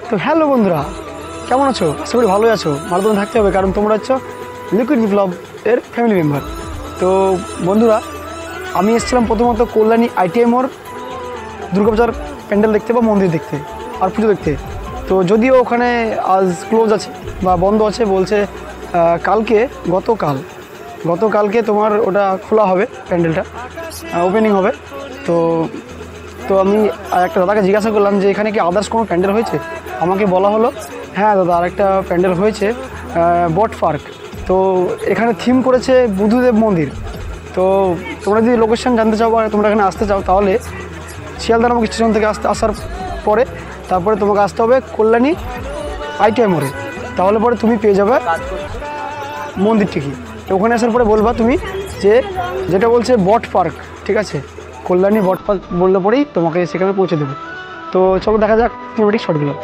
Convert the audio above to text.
তো হ্যালো বন্ধুরা, কেমন আছো? আশা করি ভালোই আছো। ভালো তো থাকতে হবে, কারণ তোমরা হচ্ছে লিকুইড বিপ্লব এর ফ্যামিলি মেম্বার। তো বন্ধুরা, আমি এসেছিলাম প্রথমত কল্যাণী ITI মোড় দুর্গাপূজার প্যান্ডেল দেখতে বা মন্দির দেখতে আর পুজো দেখতে। তো যদিও ওখানে আজ ক্লোজ আছে বা বন্ধ আছে, বলছে গতকালকে তোমার ওটা খোলা হবে, প্যান্ডেলটা ওপেনিং হবে। তো তো আমি একটা দাদাকে জিজ্ঞাসা করলাম যে এখানে কি আদার্স কোনো প্যান্ডেল হয়েছে। আমাকে বলা হলো, হ্যাঁ দাদা, আরেকটা প্যান্ডেল হয়েছে বট পার্ক। তো এখানে থিম করেছে বুদ্ধদেব মন্দির। তো তোমরা যদি লোকেশন জানতে চাও বা তোমরা এখানে আসতে চাও, তাহলে শিয়ালদা নামক স্টেশন থেকে আসার পরে তারপরে তোমাকে আসতে হবে কল্যাণী ITI মোড়ে। তাহলে পরে তুমি পেয়ে যাবে মন্দিরটিকে। তো ওখানে আসার পরে বলবা তুমি যে যেটা বলছে বট পার্ক, ঠিক আছে, কল্যাণী বট পার্ক বললে পরেই তোমাকে সেখানে পৌঁছে দেবে। তো চলো দেখা যাক সিনেমেটিক শটগুলো।